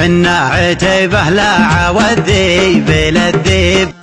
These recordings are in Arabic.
حنا عتيبه لا والذيب للذيب.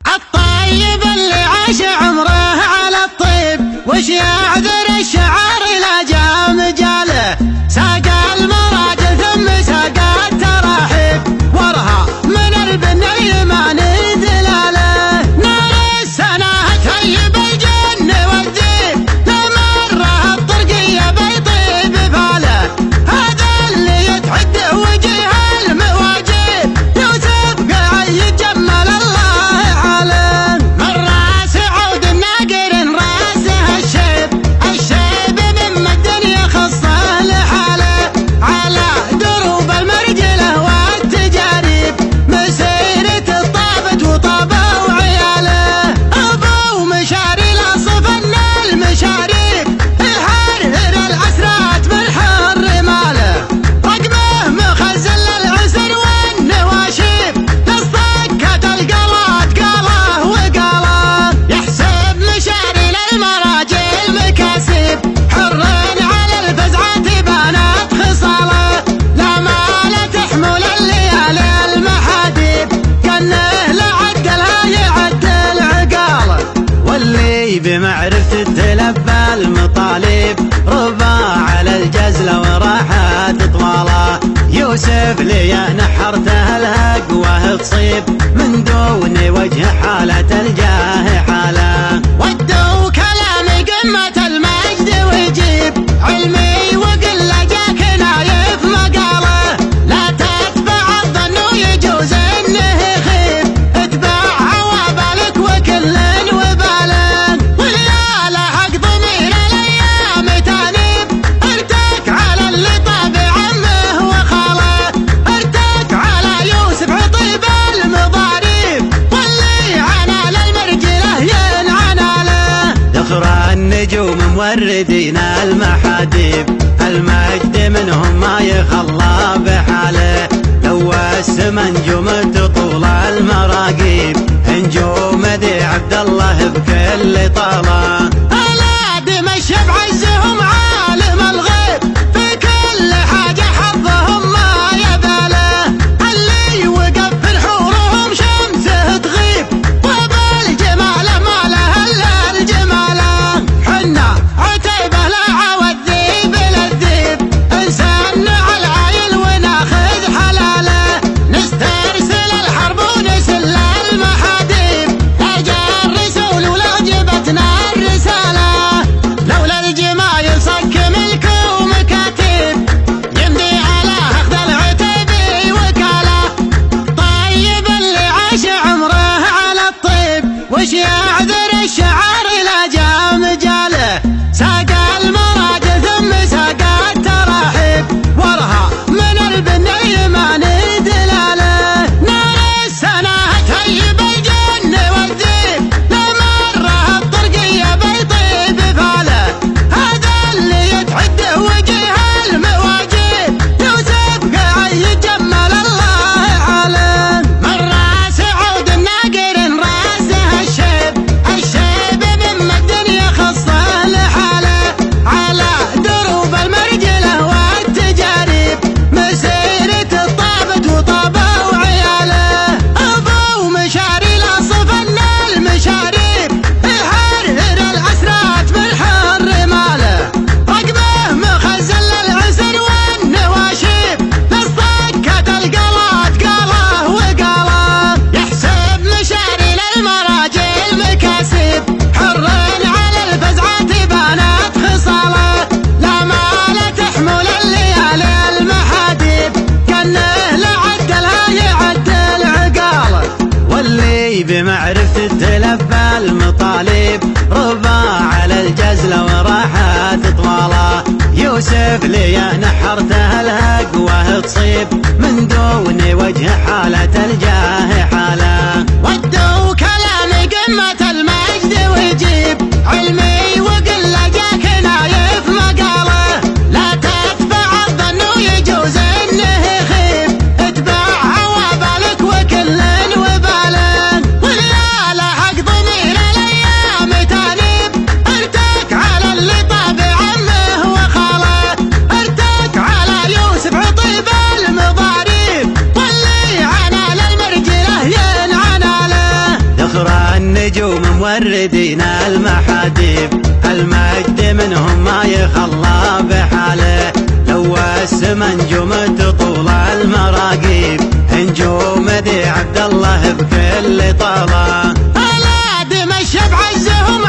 الطيب اللي عاش عمره على الطيب وش يعذر الشعار لا جاء مجاله. ساقى المراجل ثم ساقى التراحيب ورها من البن اليماني دلاله. نار السنة تهيب الجن والذيب لمره الطرقية بيطيب فاله. هذا اللي يتعد وجه المواجب يوسف قاعد يجمل الله عليه. من راس عود الناقر راسه الشيب الشيب مما الدنيا خصه لحاله. على دروب المرجله والتجاريب مسيرة الطابت وطابه وعياله. ابو مشاري لا صفن المشاريب يحرر الاسرات من حر ماله. رقمه مخزن للعسر والنواشيب تصدقت القلات قاله وقاله. يحسب مشاري للمراجل مكاسب حر على الفزعات بانت خصاله. لا مال تحمل الليالي المحاديب كانه لعدلها يعدل عقاله. واللي بمعرفة تلبى المطالب ربا على الجزلة وراحت طواله. يوسف لي نحرته الهقوه تصيب من دون وجه حالة الجاه حاله. ودوا كلامي قمة المجد ويجيب علمي وقل جاك نايف مقاله. لا تتبع الظن ويجوز انه يخيب اتبع عوابالك وكل وباله. ويا له حق ضمير الايام تانيب ارتك على اللي طابع عمه وخاله. ارتك على يوسف عطيب المضاريب واللي عنا للمرجله ينعنا له. ذخر النجوم موردين المحاديب المجد منهم ما يخلى بحاله. لوس منجوم تطول المراقيب نجوم ذي عبد الله بكل طاله. الادم الشب عزهم عالم الغيب في كل حاجه حظهم ما يباله. اللي وقف في نحورهم شمسه تغيب وبالجمال ما له الا الجماله. حنا عتيبه لا والذيب للذيب انسان على العايل وناخذ حلاله. نسترسل الحرب ونسل المحاديب لا جاء الرسول ولا جبتنا الرساله. لولا الجمايل صك ملكه مكاتب يمضي على اخذ العتيبي وكاله. طيب اللي عاش عمره على الطيب وش يعذر الشعار لا جاء مجاله. ساقى المراجل ثم ساقى التراحيب ورها من البن اليماني دلاله. نار السنة تهيب الجن والذيب لمره الطرقية بيطيب فاله. هذا اللي يتعد وجه المواجب يوسف قاعد يجمل الله عليه. من راس عود الناقر راسه الشيب الشيب مما الدنيا خصه لحاله. على دروب المرجله والتجاريب مسيرة الطابت وطابه وعياله. ابو مشاري لا صفن المشاريب يحرر الاسرات من حر ماله. رقمه مخزن للعسر والنواشيب تصدقت القلات قاله وقاله. يحسب مشاري للمراجل مكاسب حر على الفزعات بانت خصاله. لا مال تحمل الليالي المحاديب كانه لعدلها يعدل عقاله. واللي بمعرفة تلبى المطالب ربا على الجزلة وراحت طواله. يوسف لي نحرته الهقوه تصيب من دون وجه حالة الجاه حاله. ودوا كلامي قمة المجد ويجيب علمي وقل جاك نايف مقاله. لا تتبع الظن ويجوز انه يخيب اتبع عوابالك وكل وباله. ويا له حق ضمير الايام تانيب ارتك على اللي طابع عمه وخاله. ارتك على يوسف عطيب المضاريب الموردين المحاديب، المجد منهم ما يخلى بحاله، لو السما نجوم تطول المراقيب، نجوم ذي عبد الله بكل طلا. اولاد مشى بعزهم